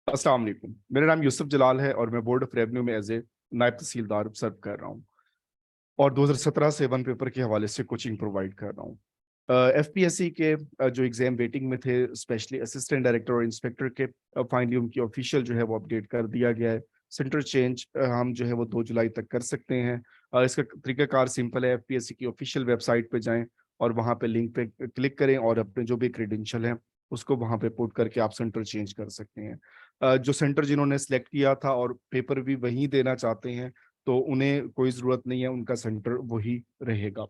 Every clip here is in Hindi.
अस्सलाम वालेकुम। मेरा नाम यूसुफ जलाल है और मैं बोर्ड ऑफ रेवेन्यू में एज ए नायब तहसीलदार सर्व कर रहा हूँ और 2017 से वन पेपर के हवाले से कोचिंग प्रोवाइड कर रहा हूँ। एफपीएससी के जो एग्जाम वेटिंग में थे, स्पेशली असिस्टेंट डायरेक्टर और इंस्पेक्टर के, फाइनली उनकी ऑफिशियल जो है वो अपडेट कर दिया गया है। सेंटर चेंज हम जो है वो 2 जुलाई तक कर सकते हैं। इसका तरीकाकार सिंपल है। एफपीएससी की ऑफिशियल वेबसाइट पे जाएं और वहाँ पे लिंक पे क्लिक करें और अपने जो भी क्रेडेंशियल है उसको वहाँ पे पुट करके आप सेंटर चेंज कर सकते हैं। जो सेंटर जिन्होंने सेलेक्ट किया था और पेपर भी वहीं देना चाहते हैं तो उन्हें कोई ज़रूरत नहीं है, उनका सेंटर वही रहेगा।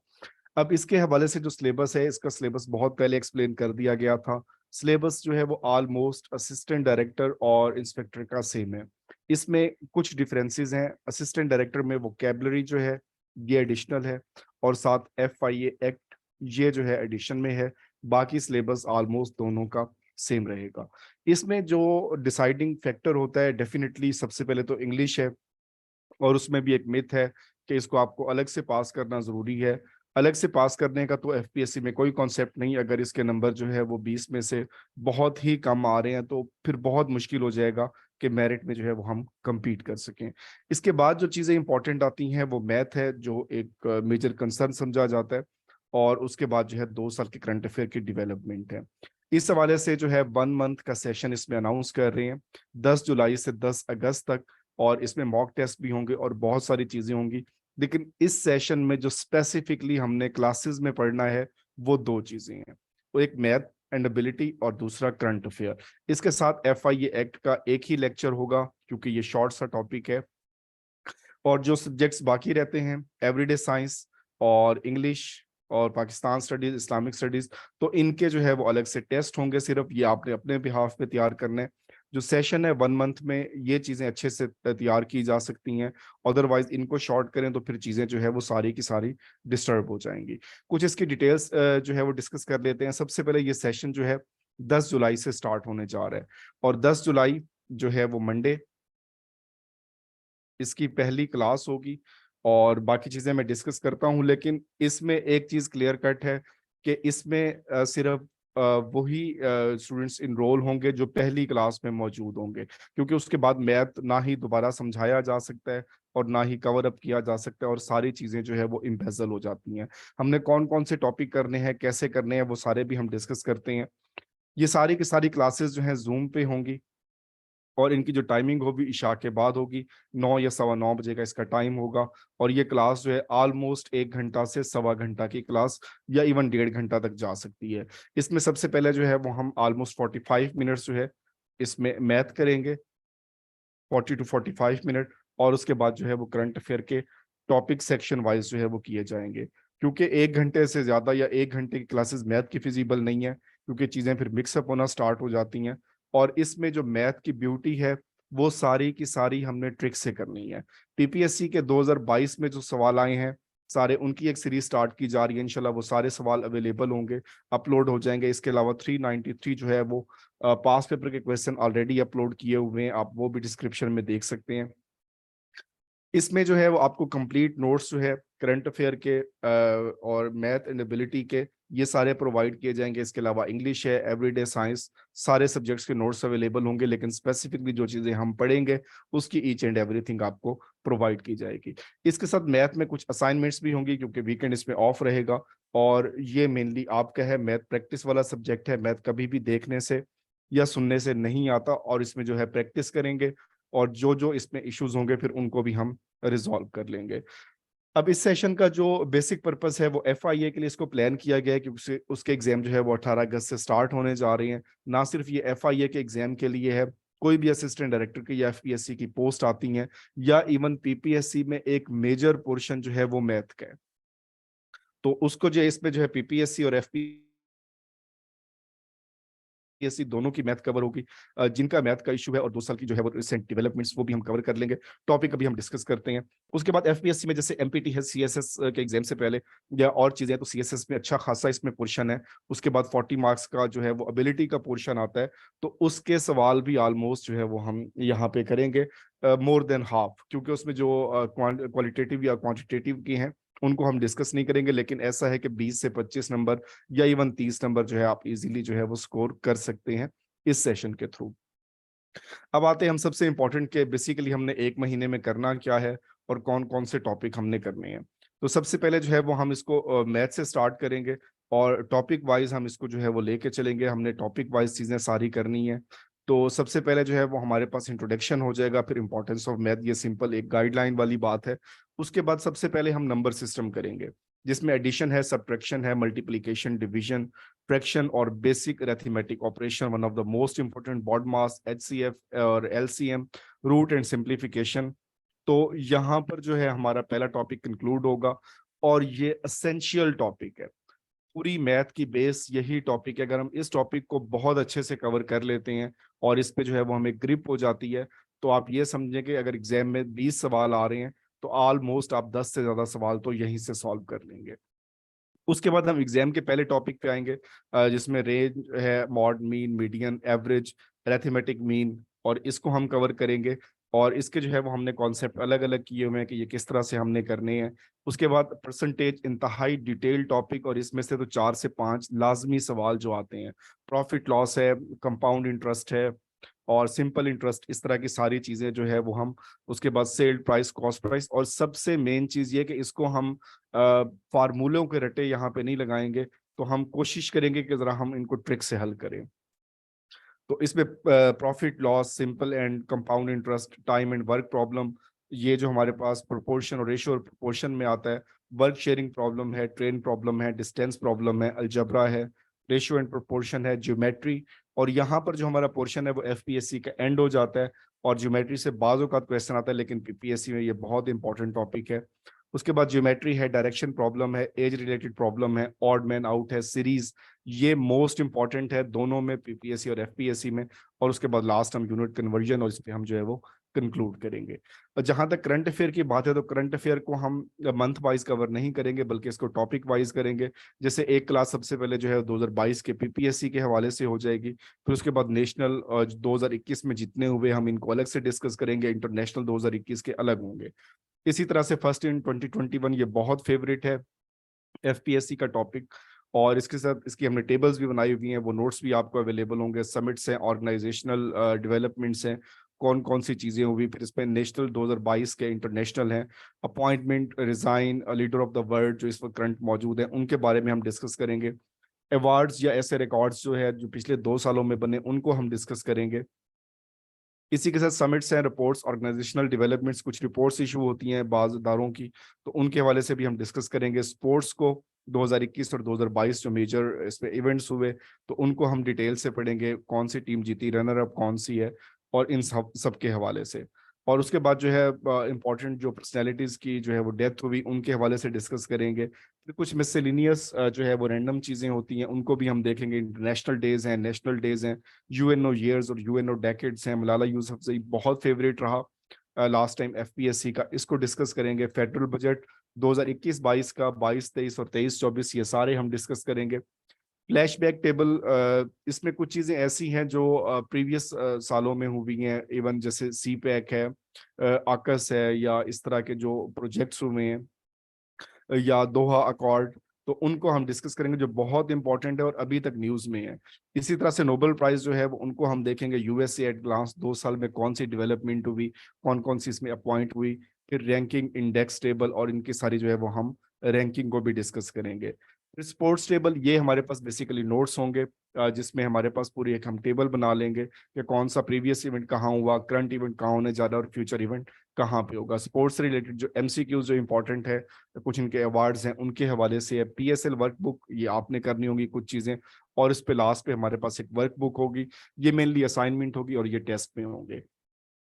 अब इसके हवाले से जो सिलेबस है, इसका सिलेबस बहुत पहले एक्सप्लेन कर दिया गया था। सिलेबस जो है वो ऑलमोस्ट असिस्टेंट डायरेक्टर और इंस्पेक्टर का सेम है। इसमें कुछ डिफरेंसेस हैं। असिस्टेंट डायरेक्टर में वोकैबुलरी जो है ये एडिशनल है और साथ एफआईए एक्ट ये जो है एडिशन में है। बाकी सिलेबस ऑलमोस्ट दोनों का सेम रहेगा। इसमें जो डिसाइडिंग फैक्टर होता है, डेफिनेटली सबसे पहले तो इंग्लिश है और उसमें भी एक मिथ है कि इसको आपको अलग से पास करना ज़रूरी है। अलग से पास करने का तो एफपीएससी में कोई कॉन्सेप्ट नहीं। अगर इसके नंबर जो है वो 20 में से बहुत ही कम आ रहे हैं तो फिर बहुत मुश्किल हो जाएगा कि मेरिट में जो है वो हम compete कर सकें। इसके बाद जो चीज़ें इंपॉर्टेंट आती हैं वो मैथ है, जो एक मेजर कंसर्न समझा जाता है। और उसके बाद जो है 2 साल के करंट अफेयर की डेवलपमेंट है। इस हवाले से जो है 1 मंथ का सेशन इसमें अनाउंस कर रहे हैं, 10 जुलाई से 10 अगस्त तक। और इसमें मॉक टेस्ट भी होंगे और बहुत सारी चीजें होंगी। लेकिन इस सेशन में जो स्पेसिफिकली हमने क्लासेस में पढ़ना है वो 2 चीजें हैं। वो एक मैथ एंड एबिलिटी और दूसरा करंट अफेयर। इसके साथ एफआईए एक्ट का एक ही लेक्चर होगा क्योंकि ये शॉर्ट सा टॉपिक है। और जो सब्जेक्ट्स बाकी रहते हैं, एवरीडे साइंस और इंग्लिश और पाकिस्तान स्टडीज, इस्लामिक स्टडीज, तो इनके जो है वो अलग से टेस्ट होंगे। सिर्फ ये आपने अपने बिहाफ पे तैयार करने। जो सेशन है 1 मंथ में ये चीज़ें अच्छे से तैयार की जा सकती हैं। अदरवाइज इनको शॉर्ट करें तो फिर चीज़ें जो है वो सारी की सारी डिस्टर्ब हो जाएंगी। कुछ इसकी डिटेल्स जो है वो डिस्कस कर लेते हैं। सबसे पहले ये सेशन जो है 10 जुलाई से स्टार्ट होने जा रहा है और 10 जुलाई जो है वो मंडे इसकी पहली क्लास होगी। और बाकी चीजें मैं डिस्कस करता हूं, लेकिन इसमें एक चीज क्लियर कट है कि इसमें सिर्फ वही स्टूडेंट्स इनरोल होंगे जो पहली क्लास में मौजूद होंगे, क्योंकि उसके बाद मैथ ना ही दोबारा समझाया जा सकता है और ना ही कवर अप किया जा सकता है और सारी चीजें जो है वो इम्पेजल हो जाती हैं। हमने कौन कौन से टॉपिक करने हैं, कैसे करने हैं, वो सारे भी हम डिस्कस करते हैं। ये सारी की सारी क्लासेस जो हैं जूम पे होंगी और इनकी जो टाइमिंग होगी इशा के बाद होगी। 9 या 9:15 बजे का इसका टाइम होगा। और ये क्लास जो है ऑलमोस्ट 1 घंटा से सवा घंटा की क्लास या इवन 1.5 घंटा तक जा सकती है। इसमें सबसे पहले जो है वो हम ऑलमोस्ट 45 मिनट्स जो है इसमें मैथ करेंगे, 40 to 45 मिनट। और उसके बाद जो है वो करंट अफेयर के टॉपिक सेक्शन वाइज जो है वो किए जाएंगे, क्योंकि 1 घंटे से ज्यादा या 1 घंटे की क्लासेस मैथ की फिजिबल नहीं है, क्योंकि चीजें फिर मिक्सअप होना स्टार्ट हो जाती हैं। और इसमें जो मैथ की ब्यूटी है वो सारी की सारी हमने ट्रिक से करनी है। पीपीएससी के 2022 में जो सवाल आए हैं सारे, उनकी एक सीरीज स्टार्ट की जा रही है। इंशाल्लाह वो सारे सवाल अवेलेबल होंगे, अपलोड हो जाएंगे। इसके अलावा 393 जो है वो पास पेपर के क्वेश्चन ऑलरेडी अपलोड किए हुए हैं, आप वो भी डिस्क्रिप्शन में देख सकते हैं। इसमें जो है वो आपको कंप्लीट नोट्स जो है करंट अफेयर के और मैथ एंड एबिलिटी के ये सारे प्रोवाइड किए जाएंगे। इसके अलावा इंग्लिश है, एवरीडे साइंस, सारे सब्जेक्ट्स के नोट्स अवेलेबल होंगे। लेकिन स्पेसिफिकली जो चीज़ें हम पढ़ेंगे उसकी ईच एंड एवरीथिंग आपको प्रोवाइड की जाएगी। इसके साथ मैथ में कुछ असाइनमेंट्स भी होंगी क्योंकि वीकेंड इसमें ऑफ रहेगा। और ये मेनली आपका है, मैथ प्रैक्टिस वाला सब्जेक्ट है। मैथ कभी भी देखने से या सुनने से नहीं आता और इसमें जो है प्रैक्टिस करेंगे और जो जो इसमें इश्यूज होंगे फिर उनको भी हम रिजॉल्व कर लेंगे। अब इस सेशन का जो बेसिक पर्पस है वो एफआईए के लिए इसको प्लान किया गया है, क्योंकि उसके एग्जाम जो है वो 18 अगस्त से स्टार्ट होने जा रहे हैं। ना सिर्फ ये एफआईए के एग्जाम के लिए है, कोई भी असिस्टेंट डायरेक्टर की या एफपीएससी की पोस्ट आती हैं या इवन पीपीएससी में एक मेजर पोर्शन जो है वो मैथ का है, तो उसको जो इसमें जो है पीपीएससी और एफपी पीएससी दोनों की मैथ कवर होगी। जिनका मैथ का इशू है और 2 साल की जो है वो रिसेंट डेवलपमेंट्स वो भी हम कवर कर लेंगे। टॉपिक अभी हम डिस्कस करते हैं। उसके बाद एफपीएससी में जैसे एमपीटी है सीएसएस के एग्जाम से पहले या और चीजें, तो सीएसएस में अच्छा खासा इसमें पोर्शन है। उसके बाद 40 मार्क्स का जो है वो एबिलिटी का पोर्शन आता है, तो उसके सवाल भी ऑलमोस्ट जो है वो हम यहाँ पे करेंगे मोर देन हाफ, क्योंकि उसमें जो क्वालिटेटिव या क्वांटिटेटिव की हैं उनको हम डिस्कस नहीं करेंगे। लेकिन ऐसा है कि 20 से 25 नंबर या इवन 30 नंबर जो है आप इजीली जो है वो स्कोर कर सकते हैं इस सेशन के थ्रू। अब आते हैं हम सबसे इम्पोर्टेंट के बेसिकली हमने 1 महीने में करना क्या है और कौन कौन से टॉपिक हमने करने हैं। तो सबसे पहले जो है वो हम इसको मैथ से स्टार्ट करेंगे और टॉपिक वाइज हम इसको जो है वो लेके चलेंगे। हमने टॉपिक वाइज चीजें सारी करनी है। तो सबसे पहले जो है वो हमारे पास इंट्रोडक्शन हो जाएगा, फिर इंपॉर्टेंस ऑफ मैथ, ये सिंपल एक गाइडलाइन वाली बात है। उसके बाद सबसे पहले हम नंबर सिस्टम करेंगे, जिसमें एडिशन है, सब्ट्रैक्शन है, मल्टीप्लिकेशन, डिवीजन, फ्रैक्शन और basic arithmetic operation, one of the most important, BODMAS, HCF और एलसीएम, रूट एंड सिंप्लीफिकेशन। तो यहाँ पर जो है हमारा पहला टॉपिक कंक्लूड होगा और ये असेंशियल टॉपिक है। पूरी मैथ की बेस यही टॉपिक है। अगर हम इस टॉपिक को बहुत अच्छे से कवर कर लेते हैं और इस पे जो है वो हमें ग्रिप हो जाती है, तो आप ये समझें कि अगर एग्जाम में 20 सवाल आ रहे हैं तो ऑलमोस्ट आप 10 से ज्यादा सवाल तो यहीं से सॉल्व कर लेंगे। उसके बाद हम एग्जाम के पहले टॉपिक पे आएंगे, जिसमें रेंज है, mod, mean, median, average, arithmetic mean, और इसको हम कवर करेंगे। और इसके जो है वो हमने कॉन्सेप्ट अलग अलग किए हुए हैं कि ये किस तरह से हमने करने हैं। उसके बाद परसेंटेज, इंतहाई डिटेल टॉपिक, और इसमें से तो 4 से 5 लाजमी सवाल जो आते हैं। प्रॉफिट लॉस है, कंपाउंड इंटरेस्ट है और सिंपल इंटरेस्ट, इस तरह की सारी चीजें जो है वो हम। उसके बाद सेल प्राइस, कॉस्ट प्राइस, और सबसे मेन चीज ये कि इसको हम फार्मूलों के रटे यहाँ पे नहीं लगाएंगे, तो हम कोशिश करेंगे कि जरा हम इनको ट्रिक से हल करें। तो इसमें profit loss, simple and compound interest, time and work problem, ये जो हमारे पास प्रोपोर्शन और रेशियो और प्रोपोर्शन में आता है, वर्क शेयरिंग प्रॉब्लम है, ट्रेन प्रॉब्लम है, डिस्टेंस प्रॉब्लम है, अलजबरा है, रेशियो एंड प्रोपोर्शन है, ज्योमेट्री। और यहाँ पर जो हमारा पोर्शन है वो एफपीएससी का एंड हो जाता है। और ज्योमेट्री से बाजों का क्वेश्चन आता है, लेकिन पीपीएससी में ये बहुत इंपॉर्टेंट टॉपिक है। उसके बाद ज्योमेट्री है, डायरेक्शन प्रॉब्लम है, एज रिलेटेड प्रॉब्लम है, ऑड मैन आउट है, सीरीज, ये मोस्ट इंपॉर्टेंट है दोनों में, पीपीएससी और एफपीएससी में। और उसके बाद लास्ट हम यूनिट कन्वर्जन, और इस पे हम जो है वो कंक्लूड करेंगे। और जहां तक करंट अफेयर की बात है, तो करंट अफेयर को हम मंथ वाइज कवर नहीं करेंगे, बल्कि इसको टॉपिक वाइज करेंगे। जैसे एक क्लास सबसे पहले जो है 2022 के पीपीएससी के हवाले से हो जाएगी, फिर उसके बाद नेशनल 2021 में जितने हुए हम इनको अलग से डिस्कस करेंगे, इंटरनेशनल 2021 के अलग होंगे। इसी तरह से फर्स्ट इन 2021 ये बहुत फेवरेट है एफपीएससी का टॉपिक। और इसके साथ इसकी हमने टेबल्स भी बनाई हुई हैं, वो नोट्स भी आपको अवेलेबल होंगे। समिट्स हैं, ऑर्गेनाइजेशनल डेवलपमेंट्स हैं, कौन कौन सी चीजें हुई, फिर इसमें नेशनल 2022 के, इंटरनेशनल हैं, appointment, resign, leader of the world जो इस वक्त करंट मौजूद है, उनके बारे में हम डिस्कस करेंगे। अवार्ड्स या ऐसे रिकॉर्ड्स जो है जो पिछले 2 सालों में बने, उनको हम डिस्कस करेंगे। इसी के साथ समिट्स हैं, रिपोर्ट्स, ऑर्गेनाइजेशनल डेवलपमेंट्स, कुछ रिपोर्ट्स इशू होती हैं बाज इदारों की, तो उनके हवाले से भी हम डिस्कस करेंगे। स्पोर्ट्स को 2021 और 2022 जो मेजर इसमें इवेंट्स हुए, तो उनको हम डिटेल से पढ़ेंगे, कौन सी टीम जीती, रनर अप कौन सी है, और इन सब के हवाले से। और उसके बाद जो है इंपॉर्टेंट जो पर्सनैलिटीज की जो है वो डेथ हुई, उनके हवाले से डिस्कस करेंगे। फिर कुछ मिसलिनियस जो है वो रैंडम चीजें होती हैं, उनको भी हम देखेंगे। इंटरनेशनल डेज हैं, नेशनल डेज हैं, यूएनओ ईयर्स और यूएनओ डेकेड्स हैं। मलाला यूसुफजई बहुत फेवरेट रहा लास्ट टाइम एफपीएससी का, इसको डिस्कस करेंगे। फेडरल बजट 2021-22 का, 22-23 और 23-24, ये सारे हम डिस्कस करेंगे। फ्लैशबैक टेबल, इसमें कुछ चीजें ऐसी हैं जो प्रीवियस सालों में हुई हैं, इवन जैसे सी पैक है, आकस है, या इस तरह के जो प्रोजेक्ट्स हुए हैं, या दोहा अकॉर्ड, तो उनको हम डिस्कस करेंगे, जो बहुत इंपॉर्टेंट है और अभी तक न्यूज में है। इसी तरह से नोबेल प्राइज जो है वो उनको हम देखेंगे, यूएसए एट ग्लांस, 2 साल में कौन सी डेवलपमेंट हुई, कौन कौन सी इसमें अपॉइंट हुई। फिर रैंकिंग, इंडेक्स टेबल, और इनकी सारी जो है वो हम रैंकिंग को भी डिस्कस करेंगे। फिर स्पोर्ट्स टेबल, ये हमारे पास बेसिकली नोट्स होंगे, जिसमें हमारे पास पूरी एक हम टेबल बना लेंगे कि कौन सा प्रीवियस इवेंट कहाँ हुआ, करंट इवेंट कहाँ होने जा रहा है, और फ्यूचर इवेंट कहाँ पे होगा। स्पोर्ट्स से रिलेटेड जो एमसीक्यूज जो इंपॉर्टेंट है, कुछ इनके अवार्ड्स हैं, उनके हवाले से है। पीएसएल वर्कबुक, ये आपने करनी होगी कुछ चीजें, और इस पे लास्ट पे हमारे पास एक वर्कबुक होगी, ये मेनली असाइनमेंट होगी, और ये टेस्ट में होंगे।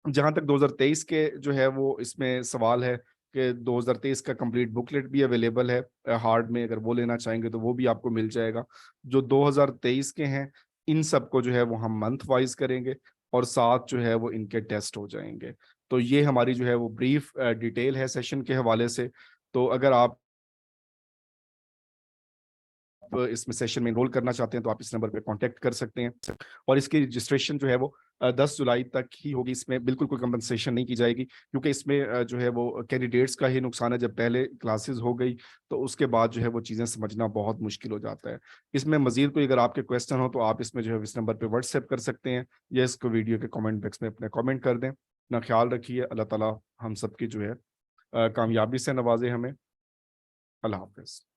जहां तक 2023 के जो है वो इसमें सवाल है कि 2023 का कंप्लीट बुकलेट भी अवेलेबल है हार्ड में, अगर वो लेना चाहेंगे तो वो भी आपको मिल जाएगा। जो 2023 के हैं, इन सबको जो है वो हम मंथ वाइज करेंगे, और साथ जो है वो इनके टेस्ट हो जाएंगे। तो ये हमारी जो है वो ब्रीफ डिटेल है सेशन के हवाले से। तो अगर आप इसमें सेशन में इनरोल करना चाहते हैं, तो आप इस नंबर पे कांटेक्ट कर सकते हैं। और इसकी रजिस्ट्रेशन जो है वो 10 जुलाई तक ही होगी। इसमें बिल्कुल कोई कंपनसेशन नहीं की जाएगी, क्योंकि इसमें जो है वो कैंडिडेट्स का ही नुकसान है। जब पहले क्लासेस हो गई तो उसके बाद जो है वो चीज़ें समझना बहुत मुश्किल हो जाता है। इसमें मज़ीद कोई अगर आपके क्वेश्चन हो तो आप इसमें जो है इस नंबर पे व्हाट्सएप कर सकते हैं, या इसको वीडियो के कमेंट बॉक्स में अपने कमेंट कर दें। अपना ख्याल रखिए, अल्लाह ताला हम सबकी जो है कामयाबी से नवाज़े हमें। अल्लाह हाफ़िज़।